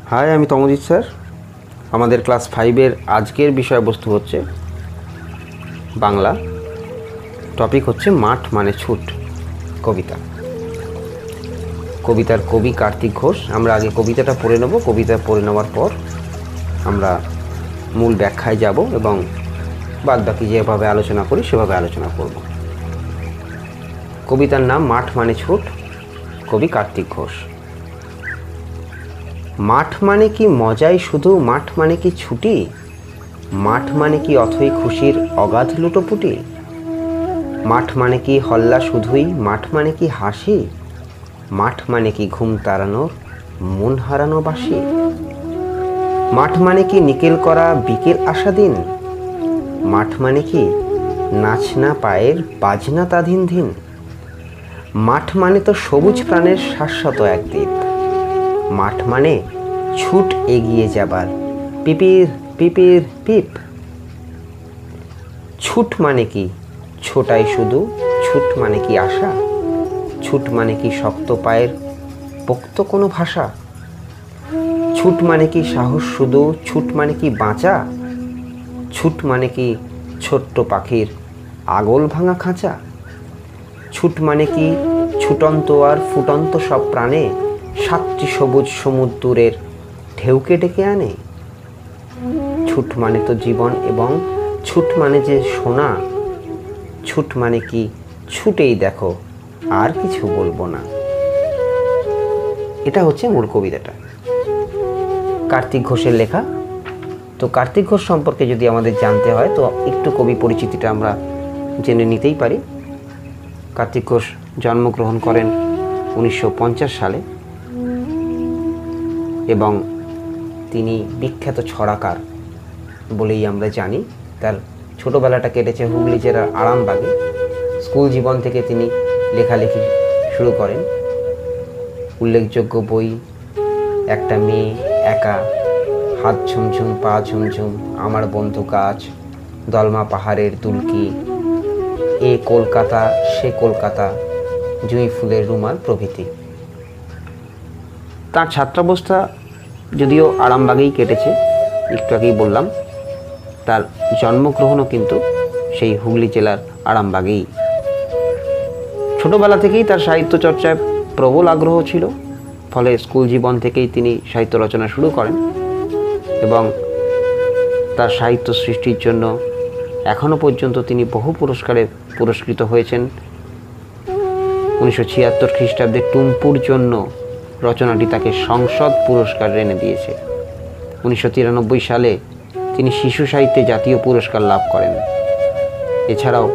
High, আমি Tamajit sir. আমাদের class 5-এর আজকের বিষয়বস্তু হচ্ছে বাংলা। টপিক হচ্ছে মাঠ মানে ছুট, কবিতা। কবিতার কবি কার্তিক ঘোষ। আমরা আগে কবিতাটা পড়ে নেব। কবিতা পড়ে নেওয়ার পর আমরা মূল ব্যাখ্যায় যাব এবং বাদবাকি যেভাবে আলোচনা করি সেভাবে আলোচনা করব। কবিতার নাম মাঠ মানে ছুট, কবি কার্তিক ঘোষ। মাঠ মানে কি মজাই শুধু, মাঠ মানে কি ছুটি, মাঠ মানে কি অথই খুশির অগাধ লুটোপুটি, মাঠ মানে কি হল্লা শুধুই, মাঠ মানে কি হাসি, মাঠ মানে কি ঘুম তাড়ানোর মন হারানো বাসি, মাঠ মানে কি নিকেল করা বিকেল আসা দিন, মাঠ মানে কি নাচনা পায়ের বাজনা তাধিন ধিন, মাঠ মানে তো সবুজ প্রাণের শাশ্বত একদিন, মাঠ মানে ছুট এগিয়ে যাবার পিপির পিপির পিপ। ছুট মানে কি ছোটাই শুধু, ছুট মানে কি আশা, ছুট মানে কি শক্ত পায়ের পোক্ত কোনো ভাষা, ছুট মানে কি সাহস শুধু, ছুট মানে কি বাঁচা, ছুট মানে কি ছোট্ট পাখির আগল ভাঙা খাঁচা, ছুট মানে কি ছুটন্ত আর ফুটন্ত সব প্রাণে সাতটি সবুজ সমুদ্রের ঢেউকে ডেকে আনে, ছুট মানে তো জীবন এবং ছুট মানে যে সোনা, ছুট মানে কি ছুটেই দেখো আর কিছু বলবো না। এটা হচ্ছে মূল কবিতাটা, কার্তিক ঘোষের লেখা। তো কার্তিক ঘোষ সম্পর্কে যদি আমাদের জানতে হয় তো একটু কবি পরিচিতিটা আমরা জেনে নিতেই পারি। কার্তিক ঘোষ জন্মগ্রহণ করেন 1950 সালে এবং তিনি বিখ্যাত ছড়াকার বলেই আমরা জানি। তার ছোটোবেলাটা কেটেছে হুগলি জেলার আরামবাগে। স্কুল জীবন থেকে তিনি লেখালেখি শুরু করেন। উল্লেখযোগ্য বই একটা মেয়ে, একা, হাত ঝুমঝুম পা ঝুমঝুম, আমার বন্ধু কাজ, দলমা পাহাড়ের দুলকি, এ কলকাতা সে কলকাতা, জুঁই ফুলের রুমাল প্রভৃতি। তার ছাত্রাবস্থা যদিও আরামবাগেই কেটেছে, একটু আগেই বললাম। তার জন্মগ্রহণও কিন্তু সেই হুগলি জেলার আরামবাগেই। ছোটোবেলা থেকেই তার সাহিত্য চর্চায় প্রবল আগ্রহ ছিল, ফলে স্কুল জীবন থেকেই তিনি সাহিত্য রচনা শুরু করেন এবং তার সাহিত্য সৃষ্টির জন্য এখনও পর্যন্ত তিনি বহু পুরস্কারে পুরস্কৃত হয়েছেন। 1976 খ্রিস্টাব্দে টুম্পুর জন্য রচনাটি তাকে সংসদ পুরস্কার এনে দিয়েছে। 1993 সালে তিনি শিশু সাহিত্যে জাতীয় পুরস্কার লাভ করেন। এছাড়াও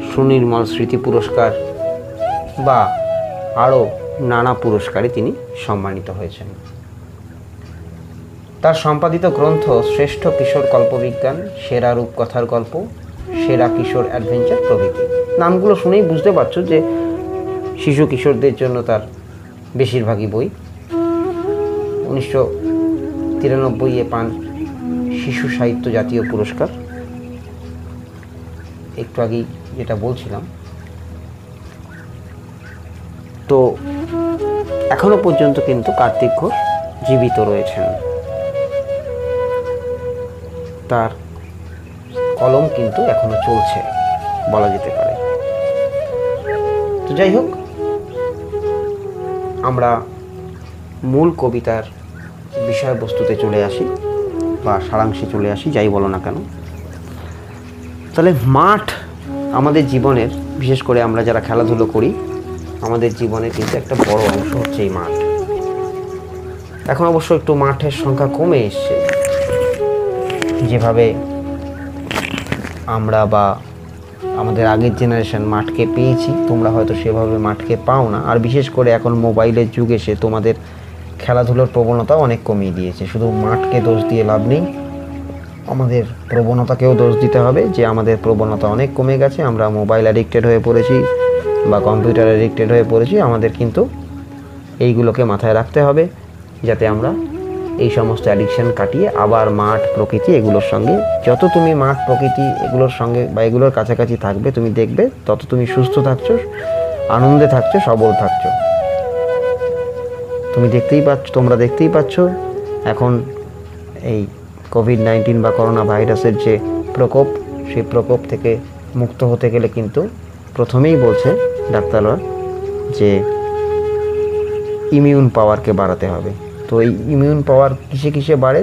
সুনির্মল স্মৃতি পুরস্কার বা আরও নানা পুরস্কারে তিনি সম্মানিত হয়েছেন। তার সম্পাদিত গ্রন্থ শ্রেষ্ঠ কিশোর কল্পবিজ্ঞান, সেরা রূপকথার গল্প, সেরা কিশোর অ্যাডভেঞ্চার প্রভৃতি। নামগুলো শুনেই বুঝতে পারছো যে শিশু কিশোরদের জন্য তার বেশিরভাগই বই। 1993 পান শিশু সাহিত্য জাতীয় পুরস্কার। একটু আগেই যেটা বলছিলাম, তো এখনো পর্যন্ত কিন্তু কার্তিক ঘোষ জীবিত রয়েছেন। তার কলম কিন্তু এখনো চলছে বলা যেতে পারে। তো যাই হোক, আমরা মূল কবিতার বিষয়বস্তুতে চলে আসি বা সারাংশে চলে আসি, যাই বলো না কেন। তাহলে মাঠ আমাদের জীবনের, বিশেষ করে আমরা যারা খেলাধুলো করি, আমাদের জীবনের কিন্তু একটা বড় অংশ হচ্ছে এই মাঠ। এখন অবশ্য একটু মাঠের সংখ্যা কমে এসছে, যেভাবে আমরা বা আমাদের আগের জেনারেশন মাঠকে পেয়েছি, তোমরা হয়তো সেভাবে মাঠকে পাও না। আর বিশেষ করে এখন মোবাইলের যুগ এসে তোমাদের খেলাধুলোর প্রবণতাও অনেক কমিয়ে দিয়েছে। শুধু মাঠকে দোষ দিয়ে লাভ নেই, আমাদের প্রবণতাকেও দোষ দিতে হবে যে আমাদের প্রবণতা অনেক কমে গেছে। আমরা মোবাইল অ্যাডিক্টেড হয়ে পড়েছি বা কম্পিউটার অ্যাডিক্টেড হয়ে পড়েছি। আমাদের কিন্তু এইগুলোকে মাথায় রাখতে হবে যাতে আমরা এই সমস্ত অ্যাডিকশান কাটিয়ে আবার মাঠ, প্রকৃতি এগুলোর সঙ্গে, যত তুমি মাঠ, প্রকৃতি এগুলোর সঙ্গে বা এগুলোর কাছাকাছি থাকবে, তুমি দেখবে তত তুমি সুস্থ থাকছো, আনন্দে থাকছো, সবল থাকছো। তোমরা দেখতেই পাচ্ছ এখন এই কোভিড-19 বা করোনা ভাইরাসের যে প্রকোপ, সেই প্রকোপ থেকে মুক্ত হতে গেলে কিন্তু প্রথমেই বলছে ডাক্তাররা যে ইমিউন পাওয়ারকে বাড়াতে হবে। তো এই ইমিউন পাওয়ার কিসে কিসে বাড়ে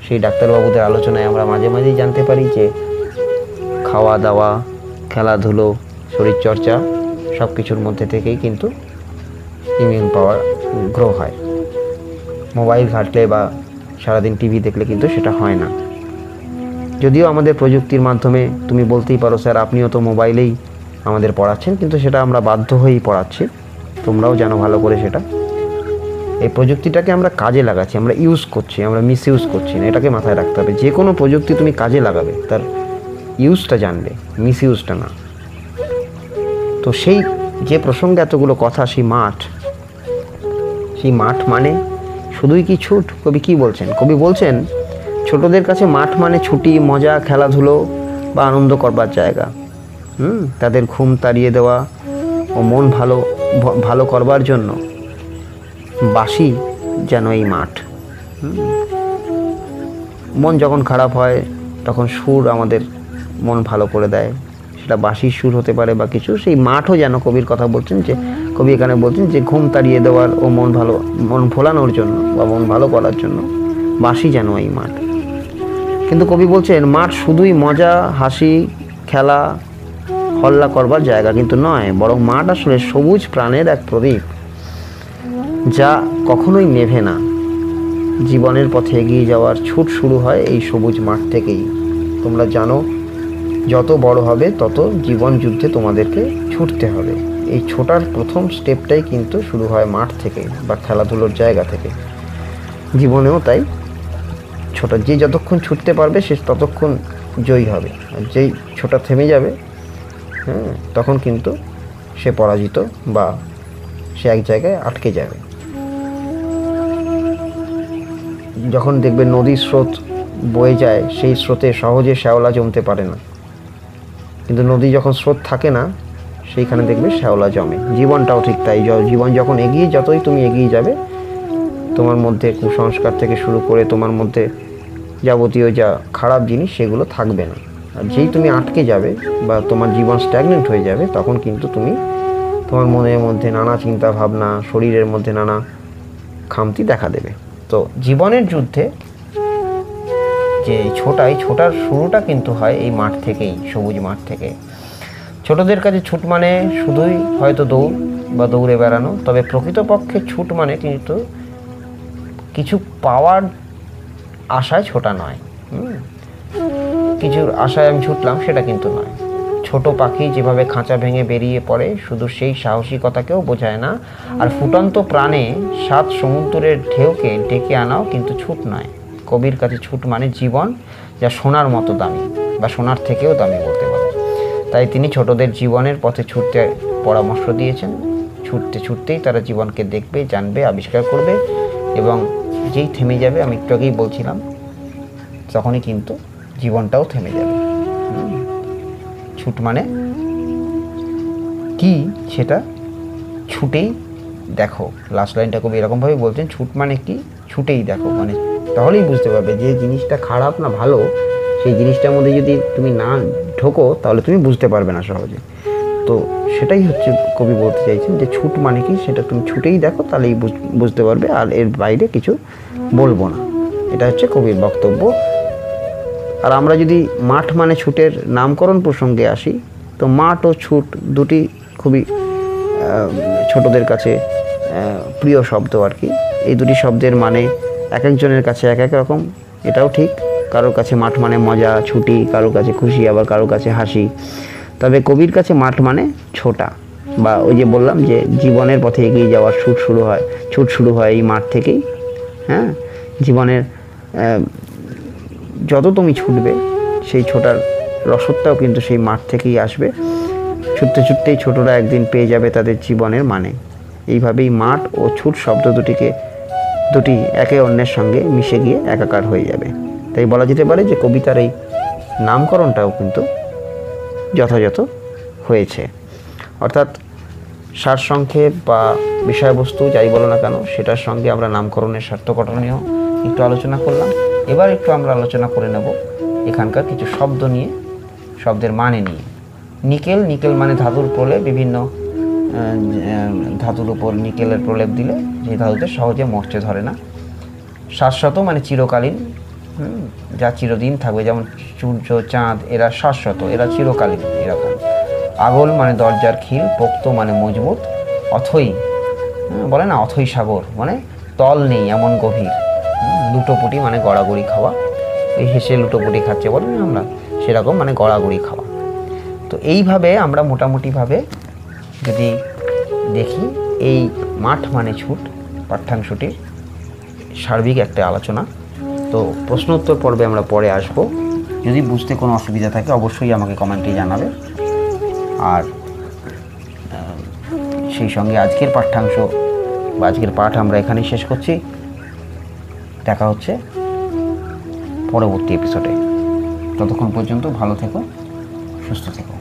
সেই ডাক্তারবাবুদের আলোচনায় আমরা মাঝে মাঝেই জানতে পারি যে খাওয়া দাওয়া, খেলাধুলো, শরীরচর্চা সব কিছুর মধ্যে থেকেই কিন্তু ইমিউন পাওয়ার গ্রো হয়। মোবাইল ঘাঁটলে বা সারাদিন টিভি দেখলে কিন্তু সেটা হয় না। যদিও আমাদের প্রযুক্তির মাধ্যমে তুমি বলতেই পারো স্যার আপনিও তো মোবাইলেই আমাদের পড়াচ্ছেন, কিন্তু সেটা আমরা বাধ্য হয়েই পড়াচ্ছি, তোমরাও জানো ভালো করে সেটা। এই প্রযুক্তিটাকে আমরা কাজে লাগাচ্ছি, আমরা ইউজ করছি, আমরা মিস ইউজ করছি না, এটাকে মাথায় রাখতে হবে। যে কোনো প্রযুক্তি তুমি কাজে লাগাবে তার ইউজটা জানবে, মিস ইউজটা না। তো সেই যে প্রসঙ্গে এতগুলো কথা, সেই মাঠ মানে শুধুই কি ছুট? কবি কি বলছেন? কবি বলছেন ছোটদের কাছে মাঠ মানে ছুটি, মজা, খেলাধুলো বা আনন্দ করবার জায়গা। তাদের ঘুম তাড়িয়ে দেওয়া ও মন ভালো করবার জন্য বাসি যেন এই মাঠ। মন যখন খারাপ হয় তখন সুর আমাদের মন ভালো করে দেয়, সেটা বাসির সুর হতে পারে বা কিছু। সেই মাঠও যেন কবির কথা বলছেন, যে কবি এখানে বলছেন যে ঘুম তাড়িয়ে দেওয়ার ও মন ভোলানোর জন্য বা মন ভালো করার জন্য বাসি যেন এই মাঠ। কিন্তু কবি বলছেন মাঠ শুধুই মজা, হাসি, খেলা, হল্লা করবার জায়গা কিন্তু নয়, বরং মাঠ আসলে সবুজ প্রাণের এক প্রদীপ, যা কখনোই নেভে না। জীবনের পথে এগিয়ে যাওয়ার ছুট শুরু হয় এই সবুজ মাঠ থেকেই। তোমরা জানো যত বড় হবে তত জীবন যুদ্ধে তোমাদেরকে ছুটতে হবে। এই ছোটার প্রথম স্টেপটাই কিন্তু শুরু হয় মাঠ থেকে বা খেলাধুলোর জায়গা থেকে। জীবনেও তাই, যে যতক্ষণ ছুটতে পারবে সে ততক্ষণ জয়ী হবে, আর যেই ছোটা থেমে যাবে তখন কিন্তু সে পরাজিত বা সে এক জায়গায় আটকে যাবে। যখন দেখবে নদীর স্রোত বয়ে যায়, সেই স্রোতে সহজে শ্যাওলা জমতে পারে না, কিন্তু নদী যখন স্রোত থাকে না সেইখানে দেখবে শ্যাওলা জমে। জীবনটাও ঠিক তাই। জীবন যখন যতই তুমি এগিয়ে যাবে, তোমার মধ্যে কুসংস্কার থেকে শুরু করে তোমার মধ্যে যাবতীয় যা খারাপ জিনিস সেগুলো থাকবে না। আর যেই তুমি আটকে যাবে বা তোমার জীবন স্ট্যাগনেন্ট হয়ে যাবে, তখন কিন্তু তুমি তোমার মনের মধ্যে নানা চিন্তা ভাবনা, শরীরের মধ্যে নানা খামতি দেখা দেবে। তো জীবনের যুদ্ধে যে ছোটার শুরুটা কিন্তু হয় এই মাঠ থেকেই, সবুজ মাঠ থেকে। ছোটদের কাছে ছুট মানে শুধুই হয়তো দৌড় বা দৌড়ে বেড়ানো, তবে প্রকৃতপক্ষে ছুট মানে কিন্তু কিছু পাওয়ার আশায় ছোটা নয়। কিছুর আশায় আমি ছুটলাম সেটা কিন্তু নয়। ছোট পাখি যেভাবে খাঁচা ভেঙে বেরিয়ে পড়ে, শুধু সেই সাহসিকতাকেও বোঝায় না। আর ফুটন্ত প্রাণে 7 সমুদ্রের ঢেউকে ডেকে আনাও কিন্তু ছুট নয়। কবির কাছে ছুট মানে জীবন, যা সোনার মতো দামি বা সোনার থেকেও দামি বলতে পারে। তাই তিনি ছোটদের জীবনের পথে ছুটতে পরামর্শ দিয়েছেন। ছুটতেই তারা জীবনকে দেখবে, জানবে, আবিষ্কার করবে, এবং যেই থেমে যাবে, আমি একটু আগেই বলছিলাম, তখনই কিন্তু জীবনটাও থেমে যাবে। ছুট মানে কি সেটা ছুটেই দেখো। লাস্ট লাইনটা কবি এরকমভাবে বলছেন, ছুট মানে কি, ছুটেই দেখো। মানে তাহলেই বুঝতে পারবে যে জিনিসটা খারাপ না ভালো, সেই জিনিসটার মধ্যে যদি তুমি না ঢোকো তাহলে তুমি বুঝতে পারবে না সহজে। তো সেটাই হচ্ছে কবি বলতে চাইছেন, যে ছুট মানে কি সেটা তুমি ছুটেই দেখো, তাহলেই বুঝতে পারবে, আর এর বাইরে কিছু বলবো না। এটা হচ্ছে কবির বক্তব্য। আর আমরা যদি মাঠ মানে ছুটের নামকরণ প্রসঙ্গে আসি, তো মাঠ ও ছুট দুটি খুবই ছোটদের কাছে প্রিয় শব্দ আর কি। এই দুটি শব্দের মানে এক একজনের কাছে এক এক রকম, এটাও ঠিক। কারোর কাছে মাঠ মানে মজা, ছুটি, কারোর কাছে খুশি, আবার কারোর কাছে হাসি। তবে কবির কাছে মাঠ মানে ছোটা, বা ওই যে বললাম যে জীবনের পথে এগিয়ে যাওয়ার ছুট শুরু হয় এই মাঠ থেকেই। জীবনের যত তুমি ছুটবে, সেই ছোটার রসদটাও কিন্তু সেই মাঠ থেকেই আসবে। ছুটতেই ছোটরা একদিন পেয়ে যাবে তাদের জীবনের মানে। এইভাবেই মাঠ ও ছুট শব্দ দুটি একে অন্যের সঙ্গে মিশে গিয়ে একাকার হয়ে যাবে। তাই বলা যেতে পারে যে কবিতার এই নামকরণটাও কিন্তু যথাযথ হয়েছে। অর্থাৎ সারসংক্ষেপ বা বিষয়বস্তু যাই বলো না কেন, সেটার সঙ্গে আমরা নামকরণের সার্থকতানিও একটু আলোচনা করলাম। এবার একটু আমরা আলোচনা করে নেব এখানকার কিছু শব্দ নিয়ে, শব্দের মানে নিয়ে। নিকেল, নিকেল মানে ধাতুর প্রলেপ, বিভিন্ন ধাতুর উপর নিকেলের প্রলেপ দিলে যে ধাতুতে সহজে মরচে ধরে না। শাশ্বত মানে চিরকালীন, যা চিরদিন থাকবে, যেমন সূর্য, চাঁদ, এরা শাশ্বত, এরা চিরকালীন এরকম। আগল মানে দরজার খিল, পোক্ত মানে মজবুত। অথই বলে না, অথই সাগর মানে তল নেই এমন গভীর। লুটোপুটি মানে গড়াগড়ি খাওয়া, এই হেসে লুটোপুটি খাচ্ছে বলেন না আমরা, সেরকম মানে গড়াগড়ি খাওয়া। তো এইভাবে আমরা মোটামুটিভাবে যদি দেখি, এই মাঠ মানে ছুট পাঠ্যাংশটির সার্বিক একটা আলোচনা। তো প্রশ্ন উত্তর পর্বে আমরা পরে আসব। যদি বুঝতে কোনো অসুবিধা থাকে অবশ্যই আমাকে কমেন্টে জানাবে। আর সেই সঙ্গে আজকের পাঠ্যাংশ বা আজকের পাঠ আমরা এখানেই শেষ করছি। দেখা হচ্ছে পরবর্তী এপিসোডে। ততক্ষণ পর্যন্ত ভালো থেকো, সুস্থ থেকো।